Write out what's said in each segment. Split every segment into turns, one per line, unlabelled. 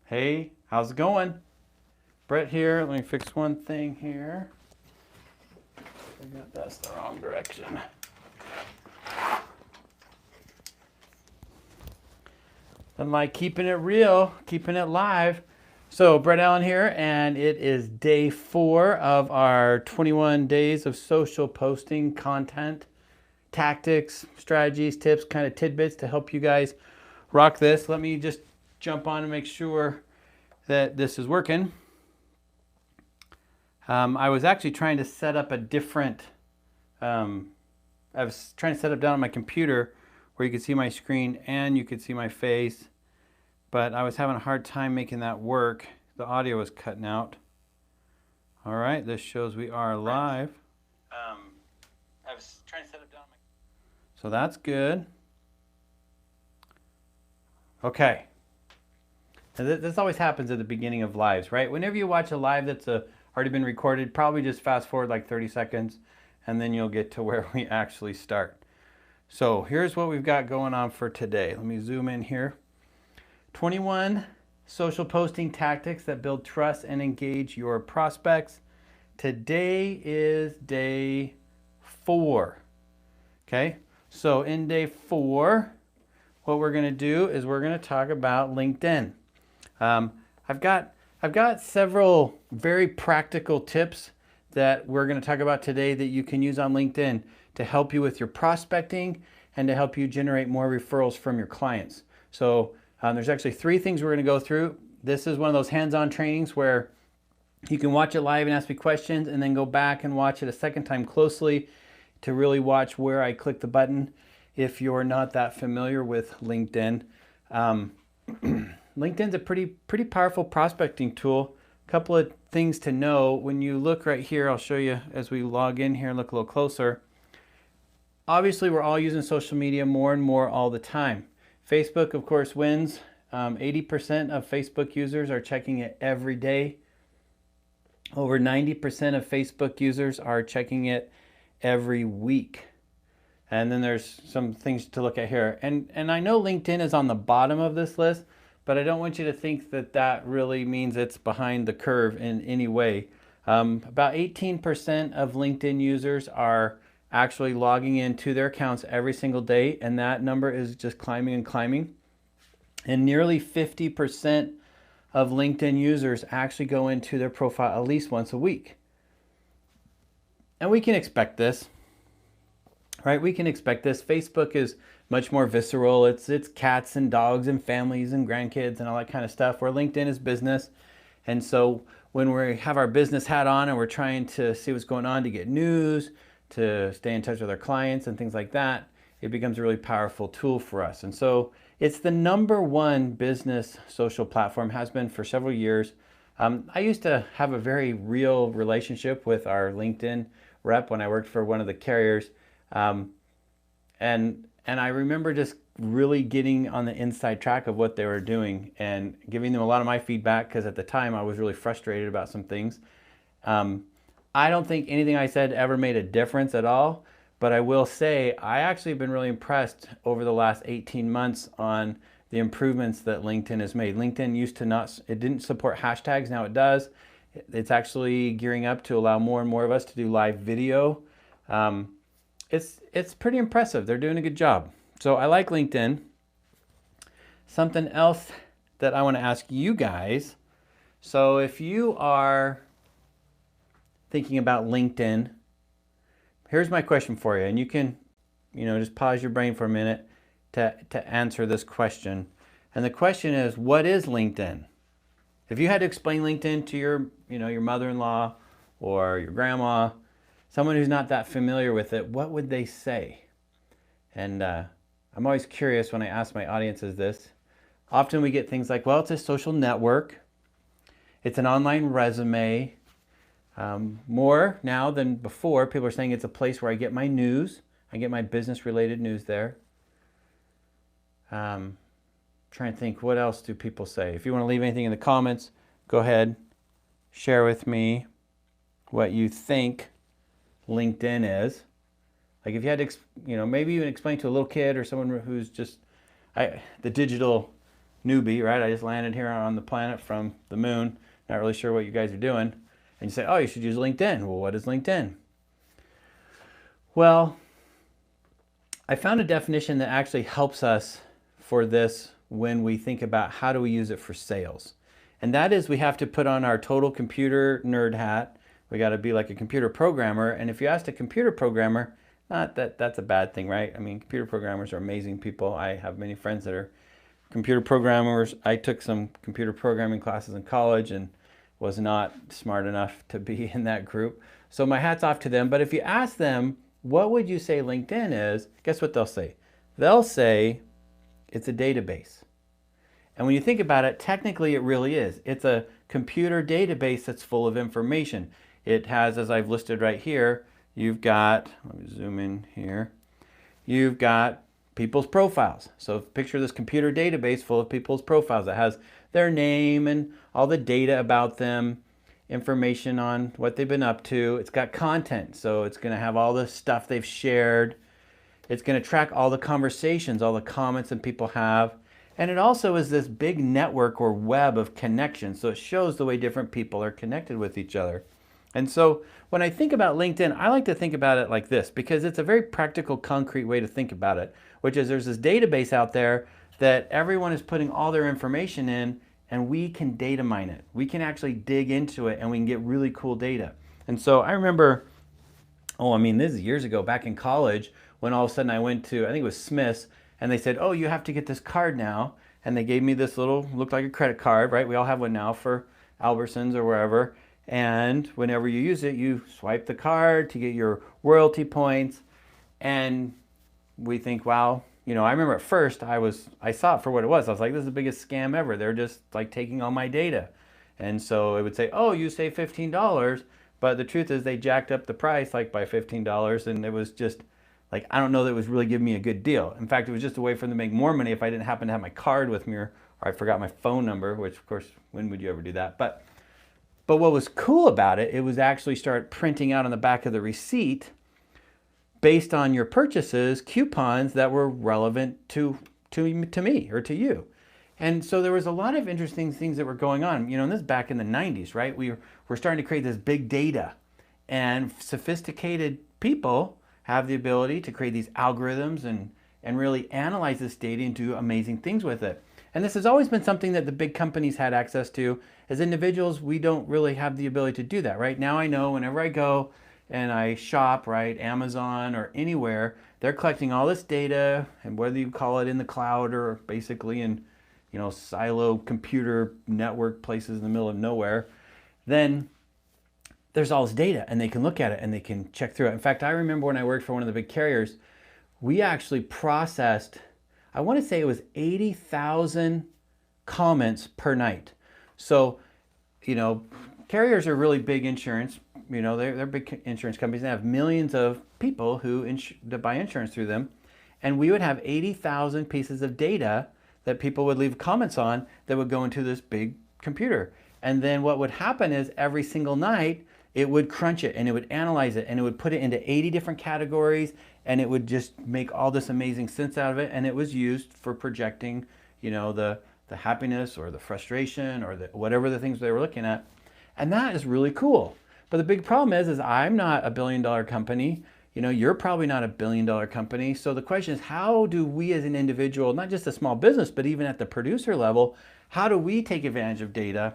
Hey, how's it going? Brett here. Let me fix one thing here. I got that's the wrong direction. I'm like keeping it real, keeping it live. So Brett Allen here, and it is day 4 of our 21 days of social posting content, tactics, strategies, tips, kind of tidbits to help you guys rock this. Let me just jump on and make sure that this is working. I was actually trying to set up a different, I was trying to set up down on my computer where you could see my screen and you could see my face, but I was having a hard time making that work. The audio was cutting out. All right, this shows we are live. I was trying to set up down on my... So that's good. Okay. This always happens at the beginning of lives, right? Whenever you watch a live that's already been recorded, probably just fast forward like 30 seconds and then you'll get to where we actually start. So here's what we've got going on for today. Let me zoom in here. 21 social posting tactics that build trust and engage your prospects. Today is day 4. Okay, so in day 4, what we're going to do is we're going to talk about LinkedIn. I've got several very practical tips that we're going to talk about today that you can use on LinkedIn to help you with your prospecting and to help you generate more referrals from your clients. So there's actually 3 things we're going to go through. This is one of those hands-on trainings where you can watch it live and ask me questions and then go back and watch it a second time closely to really watch where I click the button if you're not that familiar with LinkedIn. LinkedIn's a pretty powerful prospecting tool. A couple of things to know. When you look right here, I'll show you as we log in here and look a little closer. Obviously, we're all using social media more and more all the time. Facebook, of course, wins. 80% of Facebook users are checking it every day. Over 90% of Facebook users are checking it every week. And then there's some things to look at here. And I know LinkedIn is on the bottom of this list, but I don't want you to think that that really means it's behind the curve in any way. About 18% of LinkedIn users are actually logging into their accounts every single day, and that number is just climbing and climbing. And nearly 50% of LinkedIn users actually go into their profile at least once a week. And we can expect this, right? We can expect this. Facebook is much more visceral. It's cats and dogs and families and grandkids and all that kind of stuff, where LinkedIn is business. And so when we have our business hat on and we're trying to see what's going on to get news, to stay in touch with our clients and things like that, it becomes a really powerful tool for us. And so it's the #1 business social platform, has been for several years. I used to have a very real relationship with our LinkedIn rep when I worked for one of the carriers. And I remember just really getting on the inside track of what they were doing and giving them a lot of my feedback, because at the time I was really frustrated about some things. I don't think anything I said ever made a difference at all, but I will say I actually have been really impressed over the last 18 months on the improvements that LinkedIn has made. LinkedIn used to not, it didn't support hashtags, now it does. It's actually gearing up to allow more and more of us to do live video. It's pretty impressive. They're doing a good job. So I like LinkedIn. Something else that I want to ask you guys. So if you are thinking about LinkedIn, here's my question for you. And you can, just pause your brain for a minute to answer this question. And the question is, what is LinkedIn? If you had to explain LinkedIn to your mother-in-law or your grandma, someone who's not that familiar with it, what would they say? And I'm always curious when I ask my audiences this. Often we get things like, well, it's a social network. It's an online resume. More now than before, people are saying it's a place where I get my news. I get my business-related news there. Trying to think, what else do people say? If you want to leave anything in the comments, go ahead. Share with me what you think LinkedIn is. Like if you had to, maybe even explain to a little kid or someone who's just the digital newbie, right? I just landed here on the planet from the moon, not really sure what you guys are doing. And you say, oh, you should use LinkedIn. Well, what is LinkedIn? Well, I found a definition that actually helps us for this when we think about how do we use it for sales. And that is, we have to put on our total computer nerd hat. We got to be like a computer programmer. And if you asked a computer programmer, not that that's a bad thing, right? I mean, computer programmers are amazing people. I have many friends that are computer programmers. I took some computer programming classes in college and was not smart enough to be in that group. So my hat's off to them. But if you ask them, what would you say LinkedIn is? Guess what they'll say? They'll say it's a database. And when you think about it, technically it really is. It's a computer database that's full of information. It has, as I've listed right here, you've got, let me zoom in here, you've got people's profiles. So picture this computer database full of people's profiles that has their name and all the data about them, information on what they've been up to. It's got content, so it's going to have all the stuff they've shared. It's going to track all the conversations, all the comments that people have. And it also is this big network or web of connections. So it shows the way different people are connected with each other. And so when I think about LinkedIn, I like to think about it like this, because it's a very practical, concrete way to think about it, which is there's this database out there that everyone is putting all their information in, and we can data mine it. We can actually dig into it and we can get really cool data. And so I remember, this is years ago, back in college, when all of a sudden I went to, I think it was Smith's, and they said, oh, you have to get this card now. And they gave me this little, looked like a credit card, right? We all have one now for Albertsons or wherever. And whenever you use it, you swipe the card to get your royalty points. And we think, wow, I remember at first I saw it for what it was. I was like, this is the biggest scam ever. They're just like taking all my data. And so it would say, oh, you save $15. But the truth is they jacked up the price like by $15. And it was just like, I don't know that it was really giving me a good deal. In fact, it was just a way for them to make more money if I didn't happen to have my card with me, or I forgot my phone number, which of course, when would you ever do that? But what was cool about it, it was actually start printing out on the back of the receipt, based on your purchases, coupons that were relevant to me or to you. And so there was a lot of interesting things that were going on. And this is back in the 90s, right? We're starting to create this big data, and sophisticated people have the ability to create these algorithms and really analyze this data and do amazing things with it. And this has always been something that the big companies had access to. As individuals, we don't really have the ability to do that, right? Now I know whenever I go and I shop, right, Amazon or anywhere, they're collecting all this data, and whether you call it in the cloud or basically in, silo computer network places in the middle of nowhere, then there's all this data, and they can look at it and they can check through it. In fact, I remember when I worked for one of the big carriers, we actually processed, I want to say it was 80,000 comments per night. So, carriers are really big insurance. They're big insurance companies. They have millions of people that buy insurance through them. And we would have 80,000 pieces of data that people would leave comments on that would go into this big computer. And then what would happen is every single night, it would crunch it and it would analyze it and it would put it into 80 different categories, and it would just make all this amazing sense out of it. And it was used for projecting, the happiness or the frustration or whatever the things they were looking at. And that is really cool. But the big problem is I'm not a billion-dollar company. You're probably not a billion-dollar company. So the question is, how do we as an individual, not just a small business, but even at the producer level, how do we take advantage of data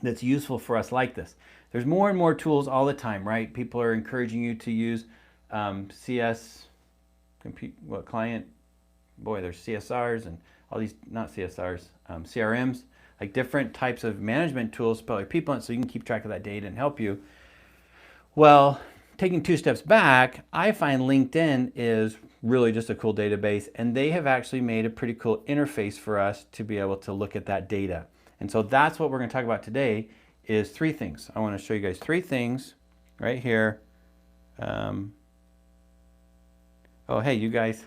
that's useful for us like this? There's more and more tools all the time, right? People are encouraging you to use there's CSRs and all these, not CSRs, CRMs, like different types of management tools, probably people, so you can keep track of that data and help you. Well, taking two steps back, I find LinkedIn is really just a cool database, and they have actually made a pretty cool interface for us to be able to look at that data. And so that's what we're going to talk about today, is three things. I want to show you guys three things right here. Oh, hey, you guys,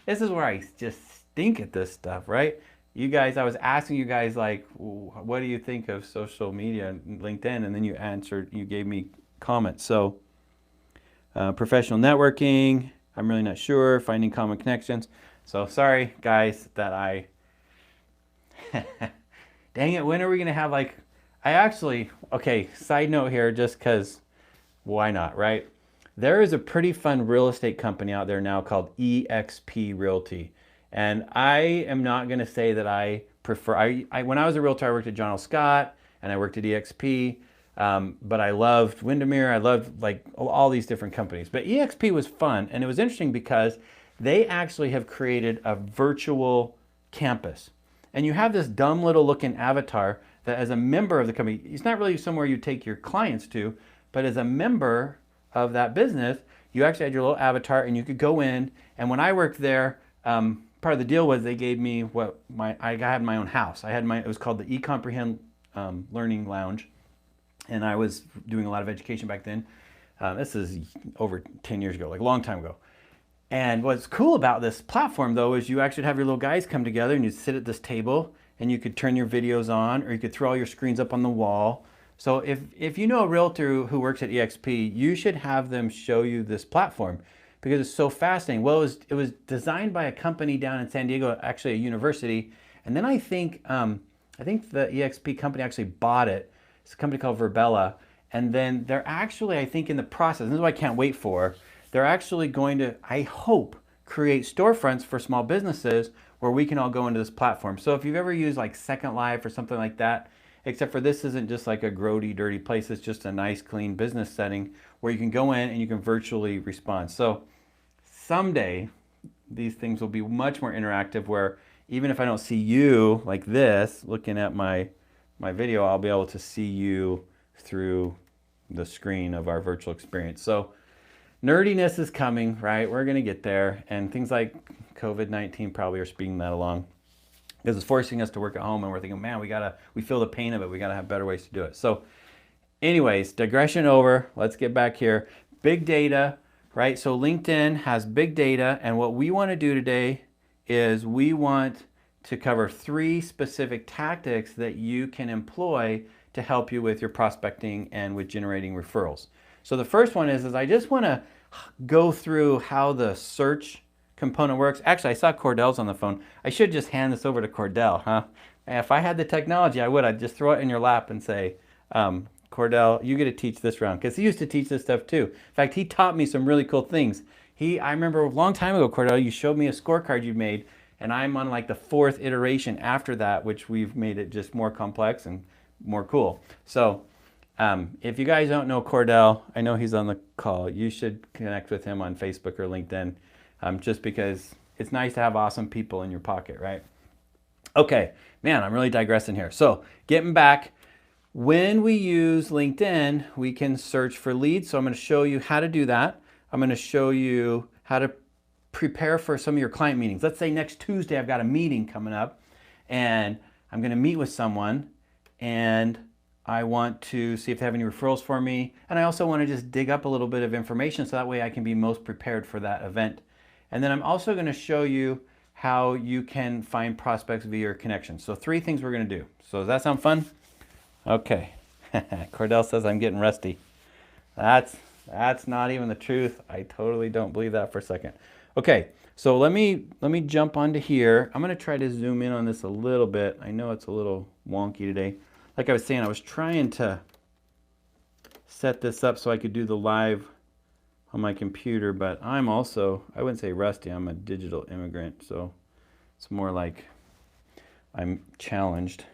this is where I just stink at this stuff, right? You guys, I was asking you guys, like, what do you think of social media and LinkedIn? And then you answered, you gave me comments. So professional networking, I'm really not sure. Finding common connections. So sorry, guys, that I Dang it, when are we going to have like, I actually, okay, side note here, just because why not, right? There is a pretty fun real estate company out there now called EXP Realty. And I am not going to say that I prefer, when I was a realtor, I worked at John L. Scott and I worked at EXP. But I loved Windermere. I loved like all these different companies. But EXP was fun. And it was interesting because they actually have created a virtual campus. And you have this dumb little looking avatar that as a member of the company, it's not really somewhere you take your clients to, but as a member of that business, you actually had your little avatar and you could go in. And when I worked there, part of the deal was they gave me I had my own house. It was called the eComprehend Learning Lounge. And I was doing a lot of education back then. This is over 10 years ago, like a long time ago. And what's cool about this platform though is you actually have your little guys come together and you sit at this table and you could turn your videos on or you could throw all your screens up on the wall. So if you know a realtor who works at EXP, you should have them show you this platform because it's so fascinating. Well, it was designed by a company down in San Diego, actually a university. And then I think the EXP company actually bought it. It's a company called Verbella. And then they're actually, I think in the process, this is what I can't wait for, they're actually going to, I hope, create storefronts for small businesses where we can all go into this platform. So if you've ever used like Second Life or something like that, except for this isn't just like a grody, dirty place, it's just a nice, clean business setting where you can go in and you can virtually respond. So someday, these things will be much more interactive where even if I don't see you like this, looking at my video, I'll be able to see you through the screen of our virtual experience. So nerdiness is coming, right? We're going to get there. And things like COVID-19 probably are speeding that along because it's forcing us to work at home and we're thinking, man, we feel the pain of it. We got to have better ways to do it. So anyways, digression over. Let's get back here. Big data, right? So LinkedIn has big data. And what we want to do today is we want to cover 3 specific tactics that you can employ to help you with your prospecting and with generating referrals. So the first one is I just want to go through how the search component works. Actually, I saw Cordell's on the phone. I should just hand this over to Cordell, huh? If I had the technology, I would. I'd just throw it in your lap and say, Cordell, you get to teach this round. Because he used to teach this stuff too. In fact, he taught me some really cool things. I remember a long time ago, Cordell, you showed me a scorecard you made, and I'm on like the 4th iteration after that, which we've made it just more complex and more cool. So if you guys don't know Cordell, I know he's on the call. You should connect with him on Facebook or LinkedIn, just because it's nice to have awesome people in your pocket, right? Okay, man, I'm really digressing here. So getting back, when we use LinkedIn, we can search for leads. So I'm going to show you how to do that. I'm going to show you how to prepare for some of your client meetings. Let's say next Tuesday I've got a meeting coming up and I'm going to meet with someone and I want to see if they have any referrals for me. And I also want to just dig up a little bit of information so that way I can be most prepared for that event. And then I'm also going to show you how you can find prospects via your connections. So 3 things we're going to do. So does that sound fun? Okay. Cordell says I'm getting rusty. That's not even the truth. I totally don't believe that for a second. Okay, so let me jump onto here. I'm going to try to zoom in on this a little bit. I know it's a little wonky today. Like I was saying, I was trying to set this up so I could do the live on my computer, but I'm also, I wouldn't say rusty, I'm a digital immigrant, so it's more like I'm challenged.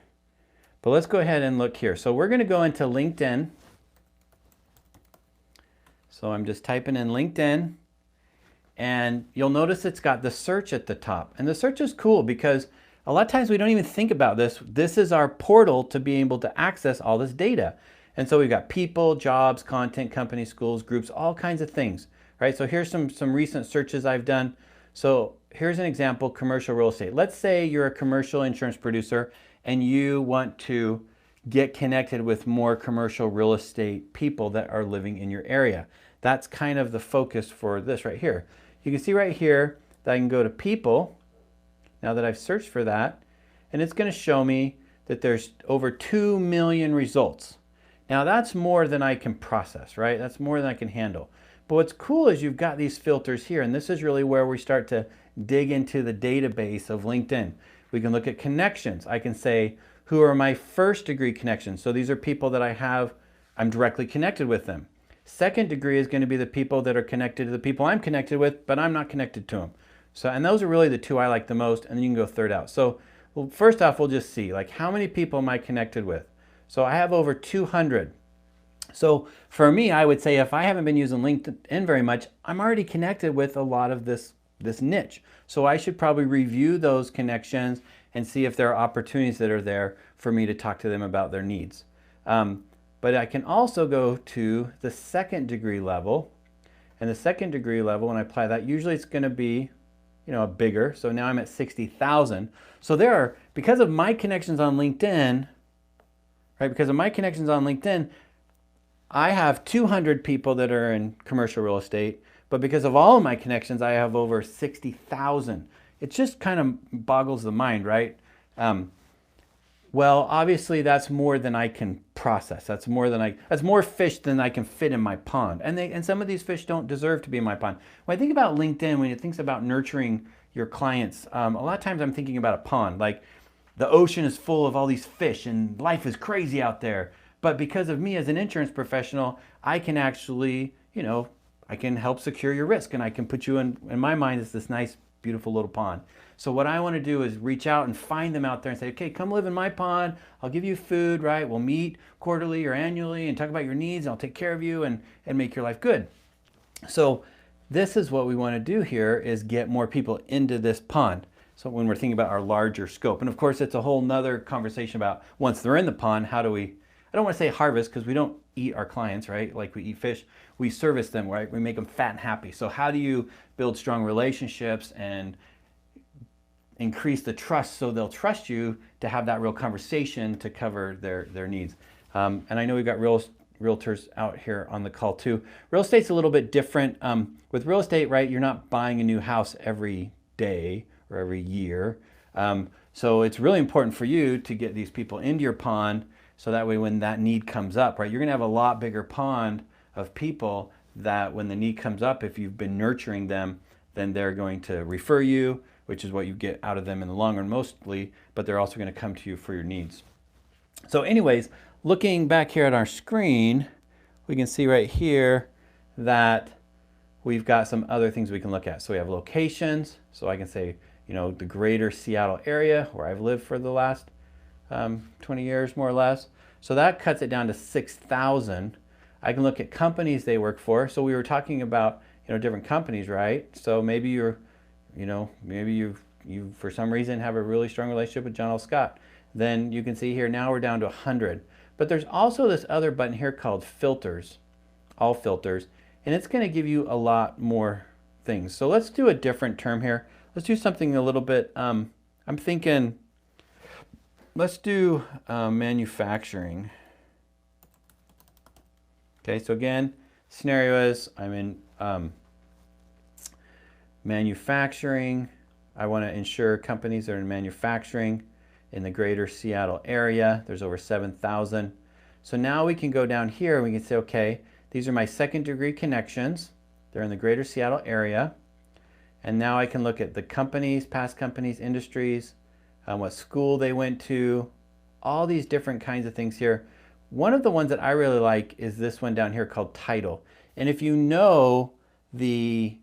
But let's go ahead and look here. So we're going to go into LinkedIn. So I'm just typing in LinkedIn, and you'll notice it's got the search at the top. And the search is cool because a lot of times we don't even think about this. This is our portal to be able to access all this data. And so we've got people, jobs, content, companies, schools, groups, all kinds of things, right? So here's some recent searches I've done. So here's an example, commercial real estate. Let's say you're a commercial insurance producer and you want to get connected with more commercial real estate people that are living in your area. That's kind of the focus for this right here. You can see right here that I can go to people, now that I've searched for that, and it's going to show me that there's over 2 million results. Now that's more than I can process, right? That's more than I can handle. But what's cool is you've got these filters here, and this is really where we start to dig into the database of LinkedIn. We can look at connections. I can say, who are my first degree connections? So these are people that I'm directly connected with them. Second degree is going to be the people that are connected to the people I'm connected with, but I'm not connected to them. So, and those are really the two I like the most, and then you can go third out. So, well, first off, we'll just see, like, how many people am I connected with? So I have over 200. So for me, I would say if I haven't been using LinkedIn very much, I'm already connected with a lot of this niche. So I should probably review those connections and see if there are opportunities that are there for me to talk to them about their needs. But I can also go to the second degree level. And the second degree level, when I apply that, usually it's going to be, bigger. So now I'm at 60,000. So because of my connections on LinkedIn, right? Because of my connections on LinkedIn, I have 200 people that are in commercial real estate. But because of all of my connections, I have over 60,000. It just kind of boggles the mind, right? Well, obviously that's more than I can process. That's more fish than I can fit in my pond. And some of these fish don't deserve to be in my pond. When I think about LinkedIn, when it thinks about nurturing your clients, a lot of times I'm thinking about a pond. Like the ocean is full of all these fish and life is crazy out there. But because of me as an insurance professional, I can actually, I can help secure your risk, and I can put you in my mind, it's this nice, beautiful little pond. So what I want to do is reach out and find them out there and say, okay, come live in my pond. I'll give you food, right? We'll meet quarterly or annually and talk about your needs, and I'll take care of you and make your life good. So this is what we want to do here, is get more people into this pond. So when we're thinking about our larger scope, and of course it's a whole nother conversation about once they're in the pond, how do we, I don't want to say harvest, because we don't eat our clients, right? Like we eat fish, we service them, right? We make them fat and happy. So how do you build strong relationships and increase the trust so they'll trust you to have that real conversation to cover their needs? And I know we've got realtors out here on the call too. Real estate's a little bit different. With real estate, right, you're not buying a new house every day or every year. So it's really important for you to get these people into your pond, so that way when that need comes up, right, you're gonna have a lot bigger pond of people that when the need comes up, if you've been nurturing them, then they're going to refer you, which is what you get out of them in the long run mostly, but they're also gonna come to you for your needs. So anyways, looking back here at our screen, we can see right here that we've got some other things we can look at. So we have locations, so I can say, the greater Seattle area where I've lived for the last 20 years, more or less. So that cuts it down to 6,000. I can look at companies they work for. So we were talking about, different companies, right? So maybe maybe you for some reason have a really strong relationship with John L. Scott. Then you can see here, now we're down to 100. But there's also this other button here called filters, all filters, and it's going to give you a lot more things. So let's do a different term here. Let's do something a little bit, I'm thinking, let's do manufacturing. Okay, so again, scenario is I'm in manufacturing. I want to insure companies that are in manufacturing in the greater Seattle area. There's over 7,000. So now we can go down here and we can say, okay, these are my second degree connections. They're in the greater Seattle area. And now I can look at the companies, past companies, industries, what school they went to, all these different kinds of things here. One of the ones that I really like is this one down here called title. And if you know the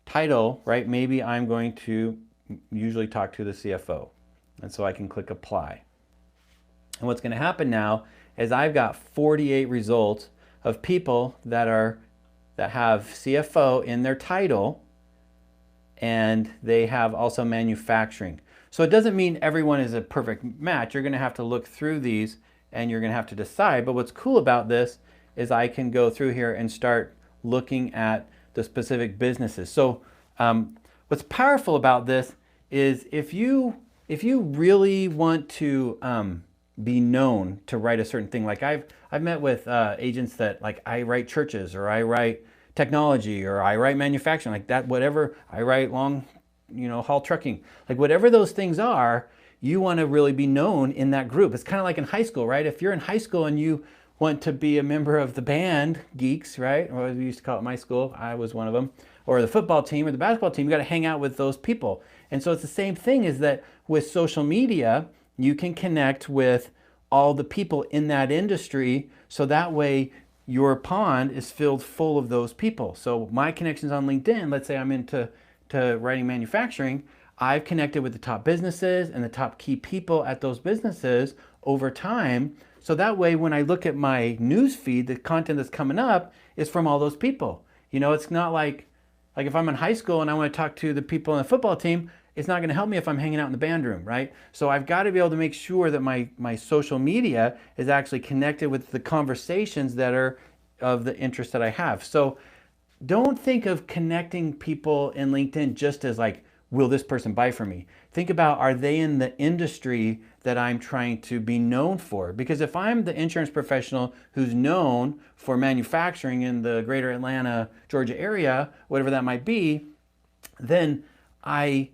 title, right, maybe I'm going to usually talk to the CFO. And so I can click apply. And what's going to happen now is I've got 48 results of people that have CFO in their title, and they have also manufacturing. So it doesn't mean everyone is a perfect match. You're going to have to look through these and you're going to have to decide. But what's cool about this is I can go through here and start looking at the specific businesses. So what's powerful about this is if you really want to be known to write a certain thing, like I've met with agents that, like, I write churches, or I write technology, or I write manufacturing, like that, whatever. I write long, haul trucking, like whatever those things are, you want to really be known in that group. It's kind of like in high school, right? If you're in high school and you want to be a member of the band geeks, right? Or as we used to call it at my school, I was one of them, or the football team or the basketball team, you got to hang out with those people. And so it's the same thing, is that with social media, you can connect with all the people in that industry, so that way your pond is filled full of those people. So my connections on LinkedIn, let's say I'm into writing manufacturing, I've connected with the top businesses and the top key people at those businesses over time. So that way, when I look at my news feed, the content that's coming up is from all those people. You know, it's not like if I'm in high school and I want to talk to the people on the football team, it's not going to help me if I'm hanging out in the band room, right? So I've got to be able to make sure that my social media is actually connected with the conversations that are of the interest that I have. So don't think of connecting people in LinkedIn just as like, will this person buy from me? Think about, are they in the industry that I'm trying to be known for? Because if I'm the insurance professional who's known for manufacturing in the greater Atlanta, Georgia area, whatever that might be, then I'm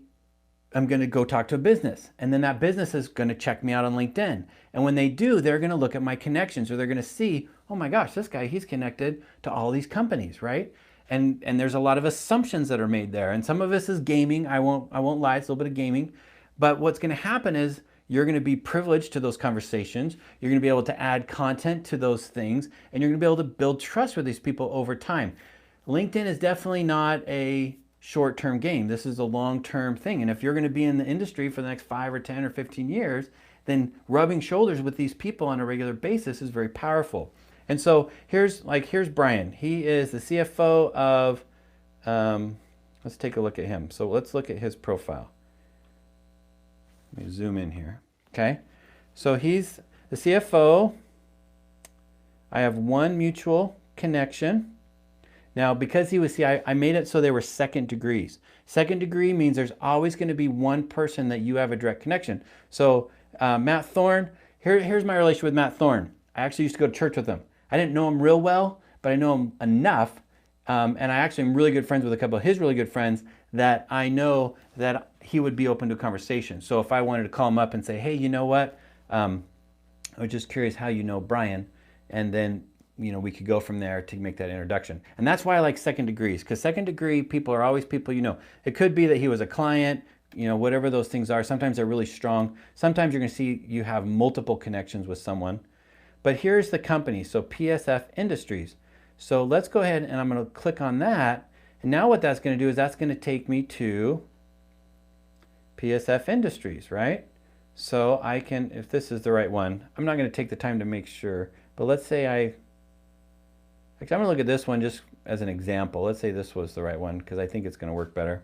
going to go talk to a business, and then that business is going to check me out on LinkedIn. And when they do, they're going to look at my connections, or they're going to see, oh my gosh, this guy, he's connected to all these companies, right? And there's a lot of assumptions that are made there. And some of this is gaming. I won't lie, it's a little bit of gaming. But what's going to happen is you're going to be privileged to those conversations. You're going to be able to add content to those things, and you're going to be able to build trust with these people over time. LinkedIn is definitely not a short-term game. This is a long-term thing. And if you're going to be in the industry for the next 5 or 10 or 15 years, then rubbing shoulders with these people on a regular basis is very powerful. And so here's Brian. He is the CFO of, let's take a look at him. So let's look at his profile. Let me zoom in here. Okay. So he's the CFO. I have one mutual connection. Now, because he was, I made it so they were second degrees. Second degree means there's always going to be one person that you have a direct connection. So Matt Thorne, here's my relation with Matt Thorne. I actually used to go to church with him. I didn't know him real well, but I know him enough. And I actually am really good friends with a couple of his really good friends that I know that he would be open to a conversation. So if I wanted to call him up and say, hey, you know what? I was just curious how you know Brian. And then, you know, we could go from there to make that introduction. And that's why I like second degrees, because second degree people are always people you know. It could be that he was a client, you know, whatever those things are. Sometimes they're really strong. Sometimes you're going to see you have multiple connections with someone. But here's the company, so PSF Industries. So let's go ahead and I'm going to click on that. And now what that's going to do is that's going to take me to PSF Industries, right? So I can, if this is the right one, I'm not going to take the time to make sure, but let's say actually I'm going to look at this one just as an example. Let's say this was the right one because I think it's going to work better.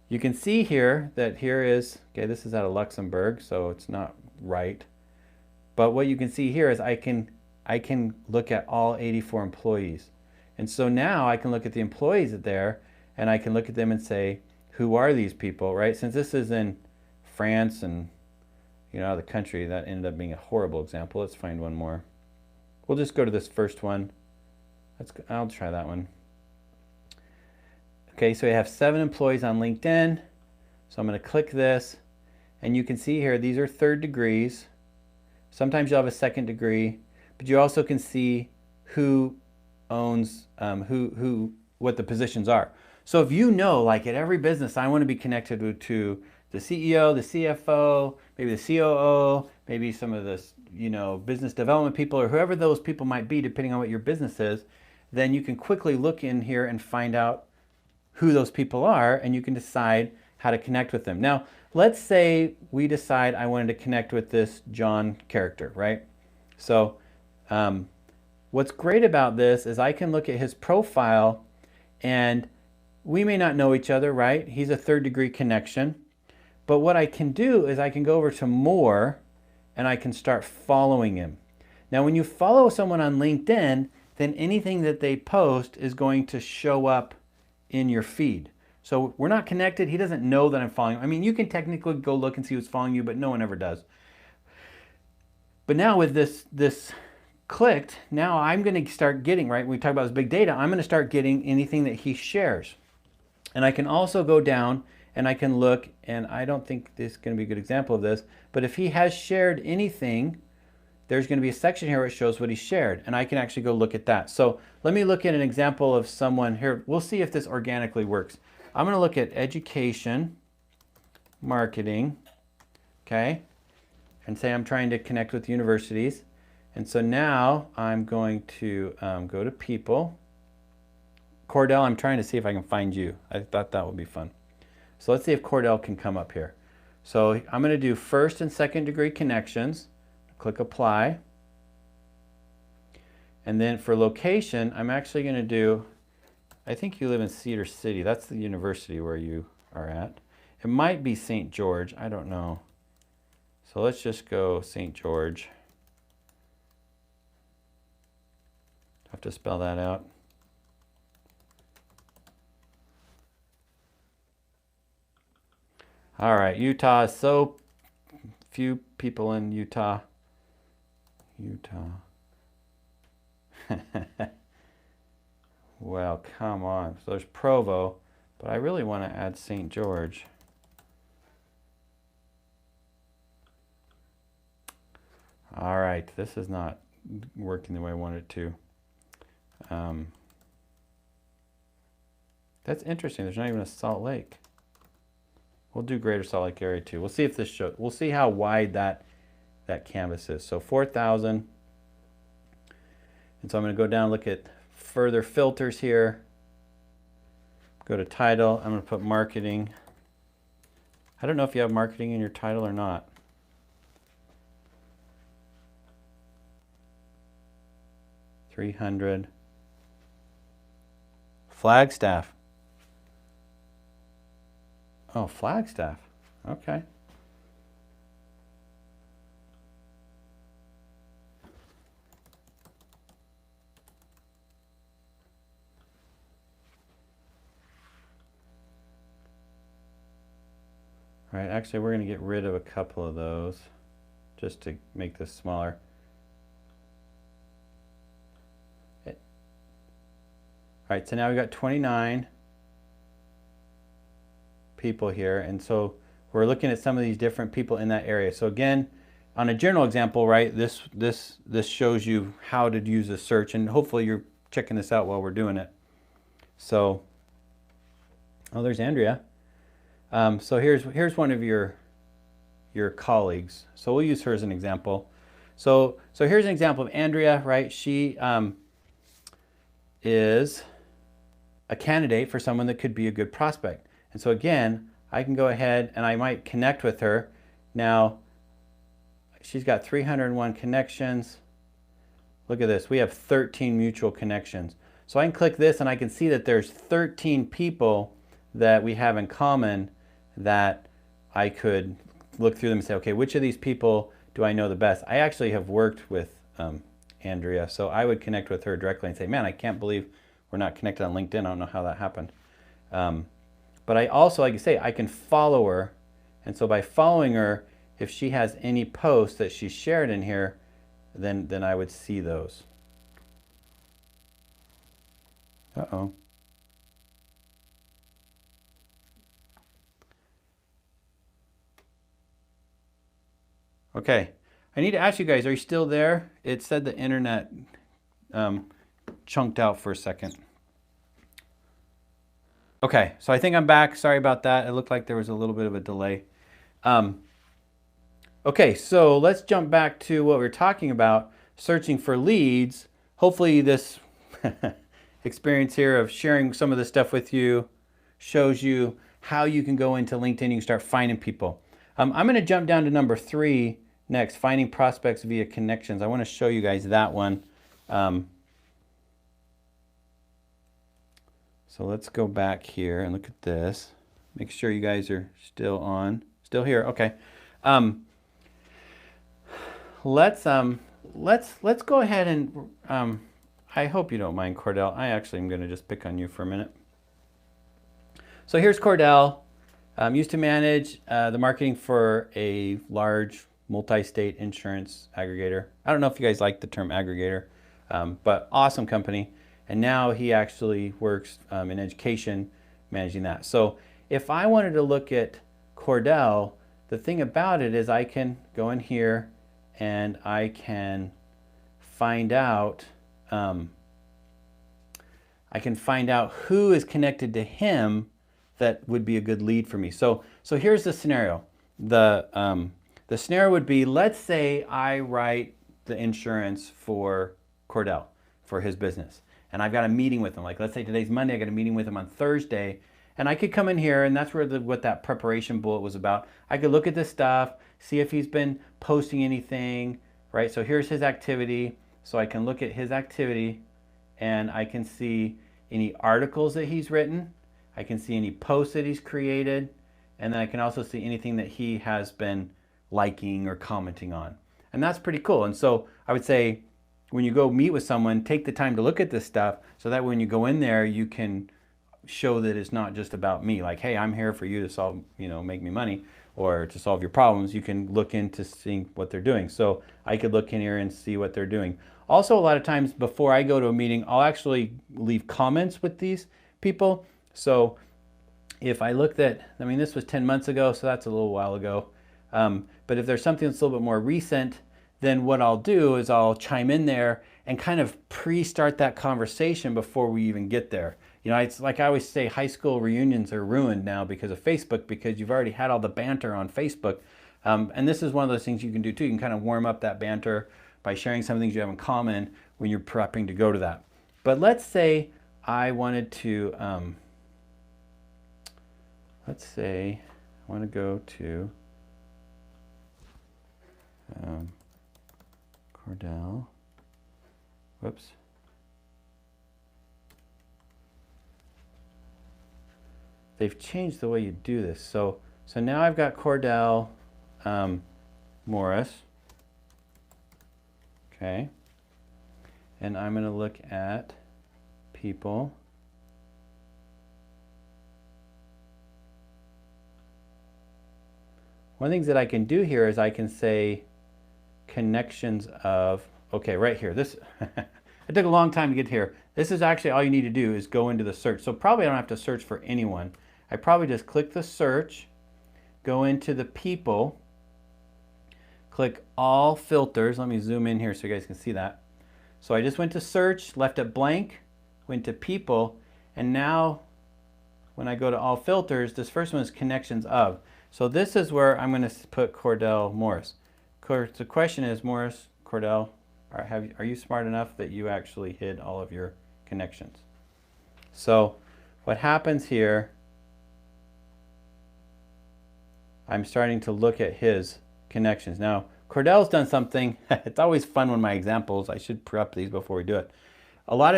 You can see here that here is, okay, this is out of Luxembourg, so it's not right. But what you can see here is I can look at all 84 employees. And so now I can look at the employees there and I can look at them and say, who are these people, right? Since this is in France and, you know, out of the country, that ended up being a horrible example. Let's find one more. We'll just go to this first one. I'll try that one. Okay, so we have 7 employees on LinkedIn. So I'm going to click this and you can see here, these are third degrees. Sometimes you'll have a second degree, but you also can see who owns, what the positions are. So if you know, like at every business, I want to be connected to the CEO, the CFO, maybe the COO, maybe some of the, you know, business development people or whoever those people might be, depending on what your business is, then you can quickly look in here and find out who those people are, and you can decide how to connect with them. Now, let's say we decide I wanted to connect with this John character, right? So what's great about this is I can look at his profile and we may not know each other, right? He's a third degree connection. But what I can do is I can go over to more and I can start following him. Now, when you follow someone on LinkedIn, then anything that they post is going to show up in your feed. So we're not connected. He doesn't know that I'm following him. I mean, you can technically go look and see who's following you, but no one ever does. But now with this clicked, now I'm going to start getting, right? We talk about this big data. I'm going to start getting anything that he shares. And I can also go down and I can look, and I don't think this is going to be a good example of this, but if he has shared anything, there's going to be a section here where it shows what he shared, and I can actually go look at that. So let me look at an example of someone here. We'll see if this organically works. I'm going to look at education, marketing, okay? And say I'm trying to connect with universities. And so now I'm going to go to people. Cordell, I'm trying to see if I can find you. I thought that would be fun. So let's see if Cordell can come up here. So I'm going to do first and second degree connections. Click apply. And then for location, I'm actually going to do, I think you live in Cedar City. That's the university where you are at. It might be St. George. I don't know. So let's just go St. George. Have to spell that out. All right, Utah is so few people in Utah. Well, come on. So there's Provo, but I really want to add St. George. All right, this is not working the way I want it to. That's interesting. There's not even a Salt Lake. We'll do Greater Salt Lake area too. We'll see if this shows. We'll see how wide that canvas is. So 4,000. And so I'm going to go down and look at further filters here. Go to title. I'm going to put marketing. I don't know if you have marketing in your title or not. $300. Flagstaff. Oh, Flagstaff. Okay. All right, actually we're going to get rid of a couple of those just to make this smaller. All right, so now we've got 29 people here, and so we're looking at some of these different people in that area. So again, on a general example, right, this shows you how to use a search, and hopefully you're checking this out while we're doing it. So, oh, there's Andrea. So here's one of your colleagues. So we'll use her as an example. So here's an example of Andrea, right? She is a candidate for someone that could be a good prospect. And so again, I can go ahead and I might connect with her. Now, she's got 301 connections. Look at this, we have 13 mutual connections. So I can click this and I can see that there's 13 people that we have in common that I could look through them and say, okay, which of these people do I know the best? I actually have worked with Andrea, so I would connect with her directly and say, man, I can't believe we're not connected on LinkedIn. I don't know how that happened. But I also, like I say, I can follow her. And so by following her, if she has any posts that she shared in here, then I would see those. Uh-oh. Okay, I need to ask you guys, are you still there? It said the internet chunked out for a second. Okay, so I think I'm back. Sorry about that. It looked like there was a little bit of a delay. Okay, so let's jump back to what we were talking about, searching for leads. Hopefully this experience here of sharing some of this stuff with you shows you how you can go into LinkedIn. You can start finding people. I'm going to jump down to number 3 next, finding prospects via connections. I want to show you guys that one. So let's go back here and look at this. Make sure you guys are still on. Still here, okay. Let's go ahead and I hope you don't mind, Cordell. I actually am going to just pick on you for a minute. So here's Cordell. Used to manage the marketing for a large multi-state insurance aggregator. I don't know if you guys like the term aggregator, but awesome company. And now he actually works in education, managing that. So if I wanted to look at Cordell, the thing about it is I can go in here and I can find out who is connected to him that would be a good lead for me. So here's the scenario. The snare would be, let's say I write the insurance for Cordell for his business, and I've got a meeting with him. Like, let's say today's Monday, I got a meeting with him on Thursday, and I could come in here, and that's where what that preparation bullet was about. I could look at this stuff, see if he's been posting anything, right? So here's his activity. So I can look at his activity, and I can see any articles that he's written. I can see any posts that he's created, and then I can also see anything that he has been liking or commenting on. And that's pretty cool. And so I would say when you go meet with someone, take the time to look at this stuff so that when you go in there, you can show that it's not just about me. Like, hey, I'm here for you to solve, make me money or to solve your problems. You can look into seeing what they're doing. So I could look in here and see what they're doing. Also, a lot of times before I go to a meeting, I'll actually leave comments with these people. So if I looked at, this was 10 months ago, so that's a little while ago. But if there's something that's a little bit more recent, then what I'll do is I'll chime in there and kind of pre-start that conversation before we even get there. It's like I always say, high school reunions are ruined now because of Facebook, because you've already had all the banter on Facebook. And this is one of those things you can do too. You can kind of warm up that banter by sharing some things you have in common when you're prepping to go to that. But let's say I wanted to, go to Cordell. Whoops. They've changed the way you do this. So now I've got Cordell Morris. Okay. And I'm going to look at people. One of the things that I can do here is I can say connections of, okay, right here. This, it took a long time to get here. This is actually all you need to do is go into the search. So probably I don't have to search for anyone. I probably just click the search, go into the people, click all filters. Let me zoom in here so you guys can see that. So I just went to search, left it blank, went to people, and now when I go to all filters, this first one is connections of. So this is where I'm going to put Cordell Morris. The question is, Morris, Cordell, are you smart enough that you actually hid all of your connections? So what happens here, I'm starting to look at his connections. Now, Cordell's done something. It's always fun when my examples, I should prep these before we do it.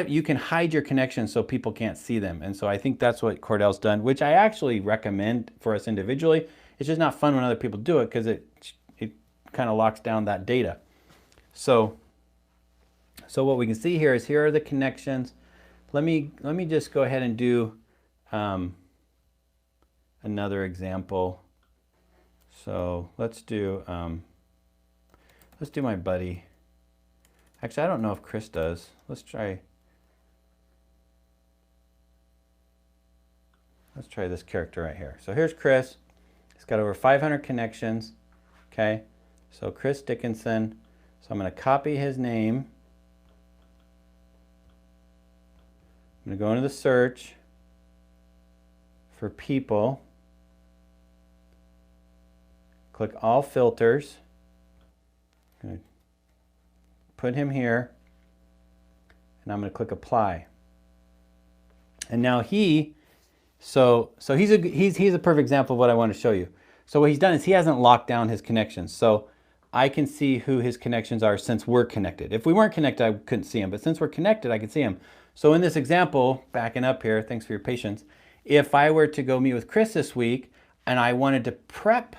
You can hide your connections so people can't see them. And so I think that's what Cordell's done, which I actually recommend for us individually. It's just not fun when other people do it because it kind of locks down that data. So what we can see here is here are the connections. Let me just go ahead and do another example. So let's do my buddy. Actually, I don't know if Chris does. Let's try this character right here. So here's Chris. He's got over 500 connections. Okay, so Chris Dickinson. So I'm going to copy his name. I'm going to go into the search for people. Click all filters. I'm going to put him here. And I'm going to click apply. And now he's a perfect example of what I want to show you. So what he's done is he hasn't locked down his connections. So I can see who his connections are since we're connected. If we weren't connected, I couldn't see him. But since we're connected, I can see him. So in this example, backing up here, thanks for your patience. If I were to go meet with Chris this week and I wanted to prep,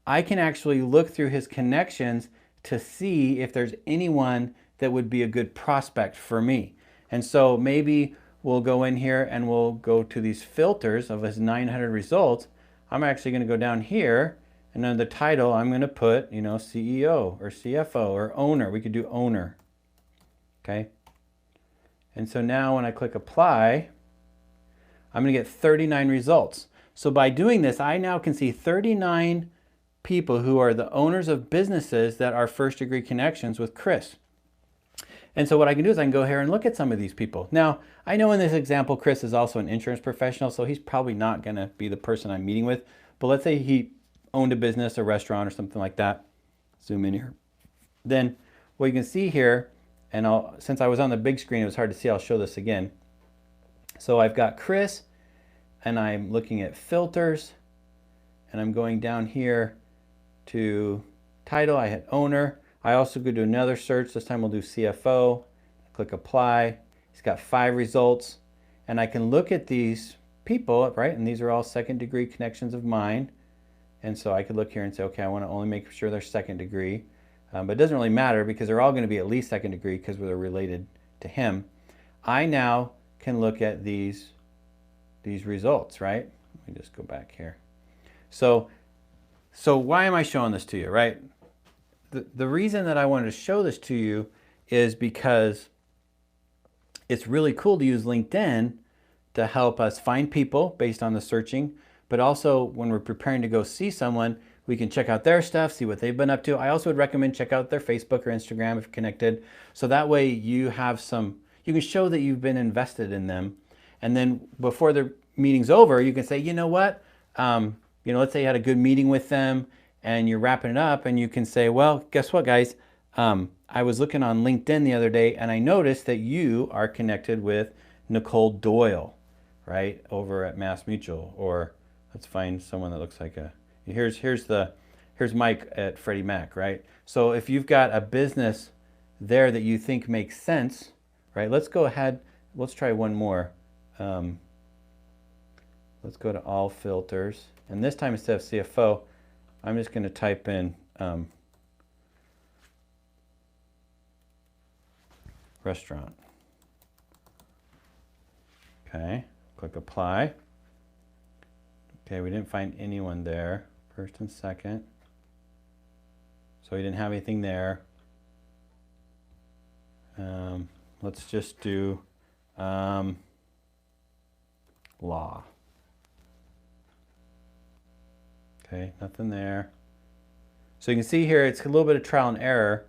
I can actually look through his connections to see if there's anyone that would be a good prospect for me. And so maybe we'll go in here and we'll go to these filters of his 900 results. I'm actually going to go down here, and under the title, I'm going to put, CEO or CFO or owner. We could do owner. Okay. And so now when I click apply, I'm going to get 39 results. So by doing this, I now can see 39 people who are the owners of businesses that are first degree connections with Chris. And so what I can do is I can go here and look at some of these people. Now, I know in this example, Chris is also an insurance professional, so he's probably not going to be the person I'm meeting with. But let's say he owned a business, a restaurant or something like that. Zoom in here. Then what you can see here, and since I was on the big screen, it was hard to see, I'll show this again. So I've got Chris, and I'm looking at filters, and I'm going down here to title. I hit owner. I also go to another search. This time we'll do CFO. Click apply. It's got 5 results, and I can look at these people, right? And these are all second degree connections of mine. And so I could look here and say, okay, I want to only make sure they're second degree. But it doesn't really matter because they're all going to be at least second degree because they're related to him. I now can look at these results, right? Let me just go back here. So why am I showing this to you, right? The reason that I wanted to show this to you is because it's really cool to use LinkedIn to help us find people based on the searching, but also when we're preparing to go see someone, we can check out their stuff, see what they've been up to. I also would recommend check out their Facebook or Instagram if connected. So that way you can show that you've been invested in them. And then before the meeting's over, you can say, you know what? Let's say you had a good meeting with them and you're wrapping it up, and you can say, well, guess what, guys? I was looking on LinkedIn the other day and I noticed that you are connected with Nicole Doyle, right? Over at Mass Mutual. Or let's find someone that looks like here's Mike at Freddie Mac, right? So if you've got a business there that you think makes sense, right? Let's go ahead, let's try one more. Let's go to all filters. And this time instead of CFO, I'm just going to type in restaurant. Okay, click apply. Okay, we didn't find anyone there, first and second. So we didn't have anything there. Let's just do law. Okay, nothing there. So you can see here, it's a little bit of trial and error.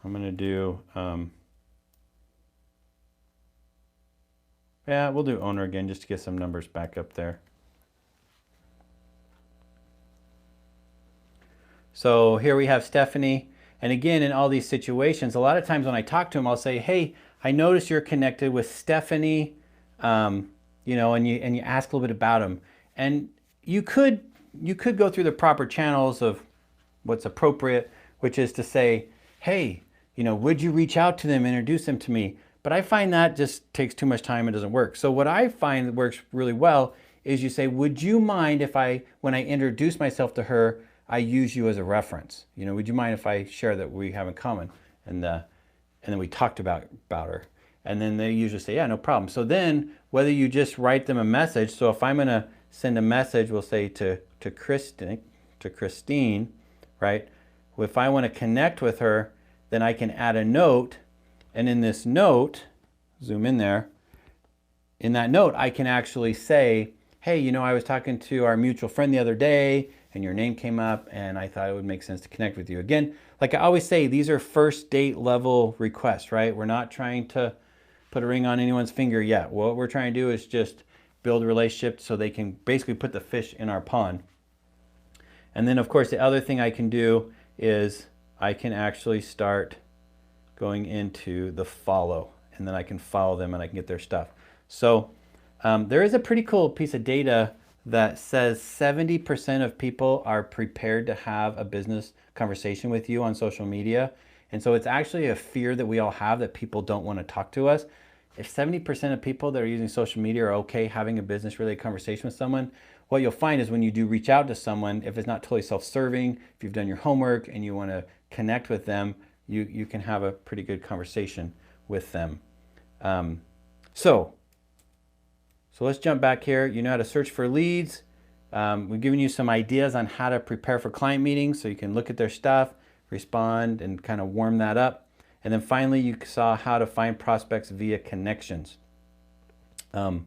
I'm going to do, yeah, we'll do owner again just to get some numbers back up there. So here we have Stephanie. And again, in all these situations, a lot of times when I talk to them, I'll say, hey, I noticed you're connected with Stephanie, and you ask a little bit about them. And you could go through the proper channels of what's appropriate, which is to say, hey, would you reach out to them, introduce them to me? But I find that just takes too much time and doesn't work. So what I find that works really well is you say, would you mind if when I introduce myself to her, I use you as a reference? Would you mind if I share that we have in common? And then we talked about her. And then they usually say, yeah, no problem. So then whether you just write them a message, so if I'm gonna send a message, we'll say to Christine, right? If I want to connect with her, then I can add a note, and in this note, zoom in there, in that note I can actually say, hey, I was talking to our mutual friend the other day and your name came up and I thought it would make sense to connect with you. Again, like I always say, these are first date level requests, right? We're not trying to put a ring on anyone's finger yet. What we're trying to do is just build a relationship so they can basically put the fish in our pond. And then of course the other thing I can do is I can actually start going into the follow, and then I can follow them and I can get their stuff. So there is a pretty cool piece of data that says 70% of people are prepared to have a business conversation with you on social media. And so it's actually a fear that we all have that people don't want to talk to us. If 70% of people that are using social media are okay having a business related conversation with someone, what you'll find is when you do reach out to someone, if it's not totally self-serving, if you've done your homework and you want to connect with them, you can have a pretty good conversation with them. So let's jump back here. You know how to search for leads. We've given you some ideas on how to prepare for client meetings so you can look at their stuff, respond, and kind of warm that up. And then finally, you saw how to find prospects via connections. And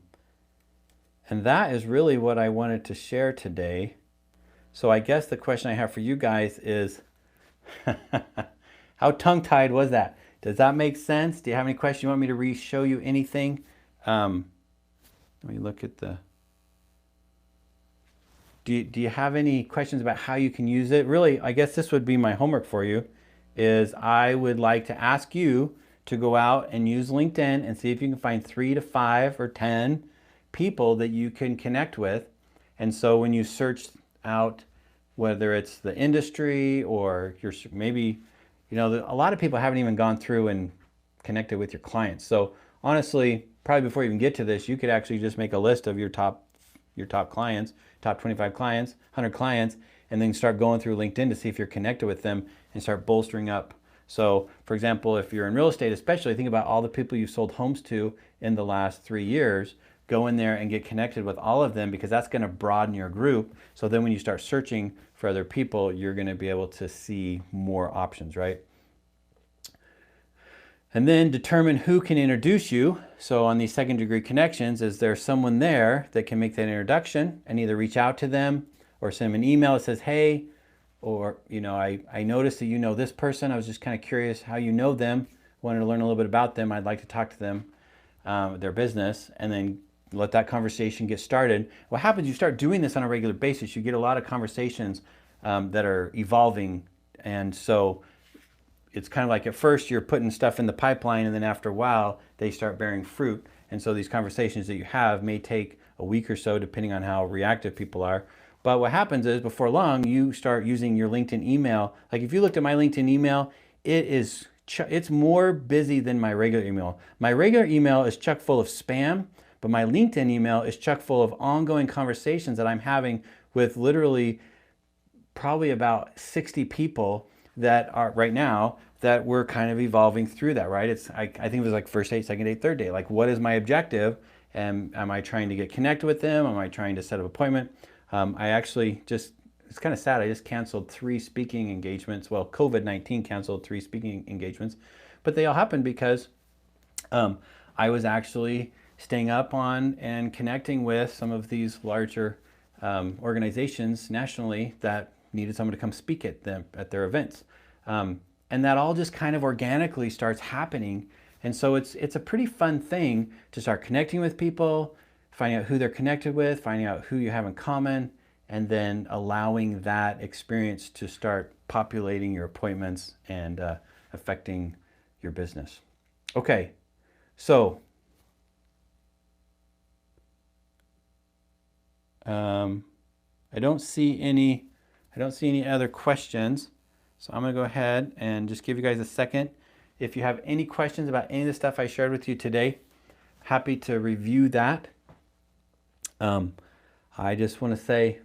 that is really what I wanted to share today. So I guess the question I have for you guys is, how tongue-tied was that? Does that make sense? Do you have any questions? You want me to re-show you anything? Let me look at the... do you have any questions about how you can use it? Really, I guess this would be my homework for you, is I would like to ask you to go out and use LinkedIn and see if you can find 3 to 5 or 10 people that you can connect with. And so when you search out, whether it's the industry or maybe, a lot of people haven't even gone through and connected with your clients. So honestly, probably before you even get to this, you could actually just make a list of your top clients, top 25 clients, 100 clients, and then start going through LinkedIn to see if you're connected with them and start bolstering up. So for example, if you're in real estate, especially think about all the people you've sold homes to in the last 3 years. Go in there and get connected with all of them, because that's going to broaden your group. So then when you start searching for other people, you're going to be able to see more options, right? And then determine who can introduce you. So on these second degree connections, is there someone there that can make that introduction, and either reach out to them or send them an email that says, hey, or, I noticed that you know this person. I was just kind of curious how you know them. Wanted to learn a little bit about them. I'd like to talk to them, their business, and then let that conversation get started. What happens, you start doing this on a regular basis, you get a lot of conversations that are evolving. And so it's kind of like at first you're putting stuff in the pipeline, and then after a while they start bearing fruit. And so these conversations that you have may take a week or so, depending on how reactive people are. But what happens is, before long, you start using your LinkedIn email. Like if you looked at my LinkedIn email, it's more busy than my regular email. My regular email is chock full of spam, but my LinkedIn email is chock full of ongoing conversations that I'm having with literally probably about 60 people that are right now, that we're kind of evolving through that, right? I think it was like first date, second date, third date. Like, what is my objective? And am I trying to get connected with them? Am I trying to set up an appointment? I actually it's kind of sad. I just canceled 3 speaking engagements. Well, COVID-19 canceled 3 speaking engagements, but they all happened because I was actually staying up on and connecting with some of these larger organizations nationally that needed someone to come speak at their events. And that all just kind of organically starts happening. And so it's a pretty fun thing to start connecting with people, finding out who they're connected with, finding out who you have in common, and then allowing that experience to start populating your appointments and affecting your business. Okay, so I don't see any other questions. So I'm going to go ahead and just give you guys a second. If you have any questions about any of the stuff I shared with you today, happy to review that. I just want to say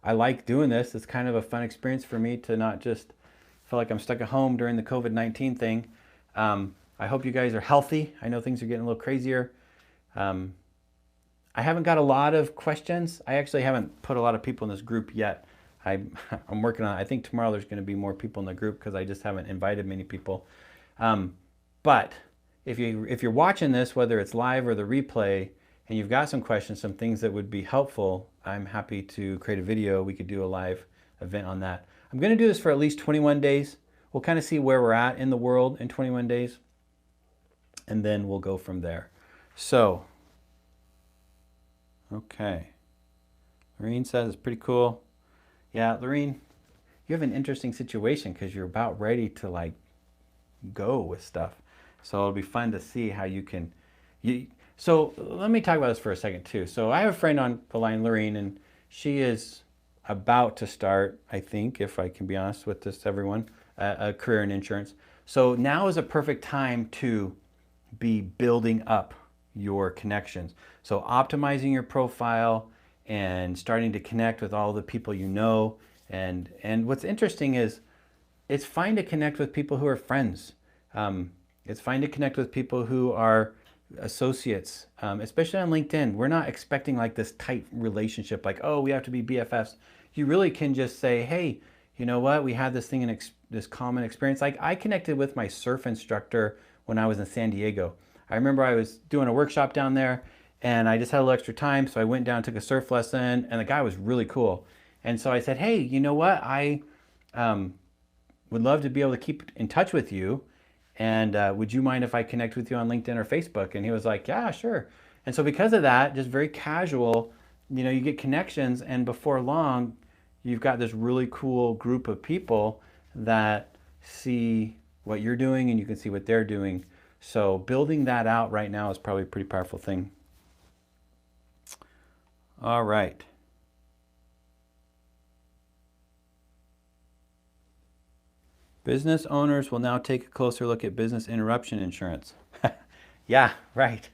I like doing this. It's kind of a fun experience for me to not just feel like I'm stuck at home during the COVID-19 thing. I hope you guys are healthy. I know things are getting a little crazier. I haven't got a lot of questions. I actually haven't put a lot of people in this group yet. I'm working on it. I think tomorrow there's going to be more people in the group because I just haven't invited many people. But if you're watching this, whether it's live or the replay, and you've got some questions, some things that would be helpful, I'm happy to create a video. We could do a live event on that. I'm going to do this for at least 21 days. We'll kind of see where we're at in the world in 21 days, and then we'll go from there. So, okay. Lorene says it's pretty cool. Yeah, Lorene, you have an interesting situation because you're about ready to like go with stuff. So it'll be fun to see how you can. So let me talk about this for a second too. So I have a friend on the line, Lorene, and she is about to start, I think, if I can be honest with this, everyone, a career in insurance. So now is a perfect time to be building up your connections. So optimizing your profile and starting to connect with all the people you know. And what's interesting is it's fine to connect with people who are friends. It's fine to connect with people who are associates, especially on LinkedIn. We're not expecting like this tight relationship, like, oh, we have to be BFFs. You really can just say, hey, you know what? We had this thing in this common experience. Like I connected with my surf instructor when I was in San Diego. I remember I was doing a workshop down there and I just had a little extra time. So I went down, took a surf lesson, and the guy was really cool. And so I said, hey, you know what? I would love to be able to keep in touch with you. And would you mind if I connect with you on LinkedIn or Facebook? And he was like, yeah, sure. And so because of that, just very casual, you know, you get connections, and before long, you've got this really cool group of people that see what you're doing and you can see what they're doing. So building that out right now is probably a pretty powerful thing. All right. Business owners will now take a closer look at business interruption insurance. Yeah, right.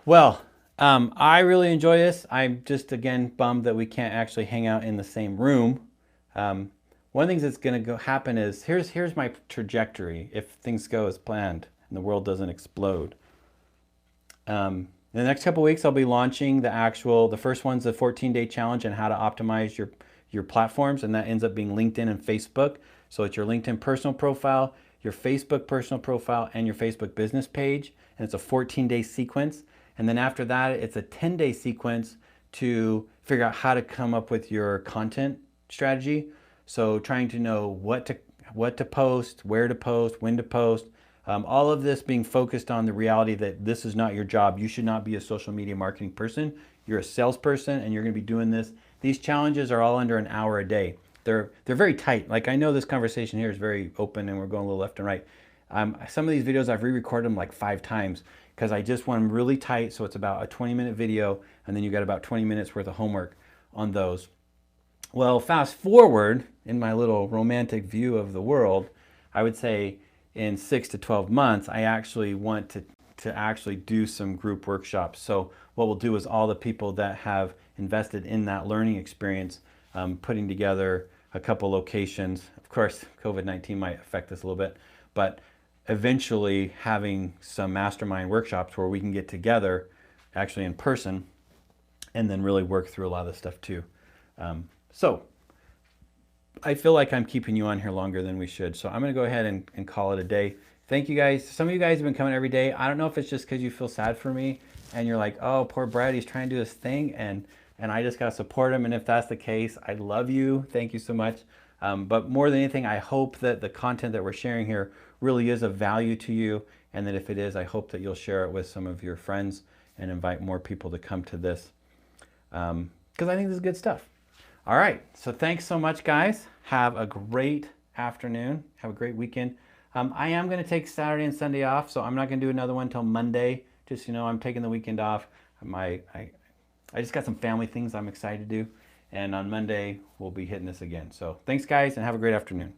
Well, I really enjoy this. I'm just, again, bummed that we can't actually hang out in the same room. One of the things that's going to happen is, here's my trajectory if things go as planned and the world doesn't explode. In the next couple weeks, I'll be launching the first one's the 14-day challenge and how to optimize your platforms, and that ends up being LinkedIn and Facebook. So it's your LinkedIn personal profile, your Facebook personal profile, and your Facebook business page, and it's a 14-day sequence. And then after that, it's a 10-day sequence to figure out how to come up with your content strategy. So trying to know what to post, where to post, when to post, all of this being focused on the reality that this is not your job. You should not be a social media marketing person. You're a salesperson, and you're going to be doing this. These challenges are all under an hour a day. They're very tight. Like, I know this conversation here is very open and we're going a little left and right. Some of these videos I've re-recorded them like 5 times because I just want them really tight. So it's about a 20-minute video, and then you got about 20 minutes worth of homework on those. Well, fast forward in my little romantic view of the world, I would say in 6 to 12 months, I actually want to actually do some group workshops. So what we'll do is all the people that have invested in that learning experience, putting together a couple locations. Of course, COVID-19 might affect this a little bit, but eventually having some mastermind workshops where we can get together actually in person and then really work through a lot of this stuff too. So I feel like I'm keeping you on here longer than we should. So I'm going to go ahead and call it a day. Thank you guys. Some of you guys have been coming every day. I don't know if it's just because you feel sad for me and you're like, oh, poor Brad, he's trying to do his thing and I just got to support him. And if that's the case, I love you. Thank you so much. But more than anything, I hope that the content that we're sharing here really is of value to you. And that if it is, I hope that you'll share it with some of your friends and invite more people to come to this. Because I think this is good stuff. All right, so thanks so much, guys. Have a great afternoon. Have a great weekend. I am going to take Saturday and Sunday off, so I'm not going to do another one until Monday. Just, you know, I'm taking the weekend off. I just got some family things I'm excited to do, and on Monday we'll be hitting this again. So thanks, guys, and have a great afternoon.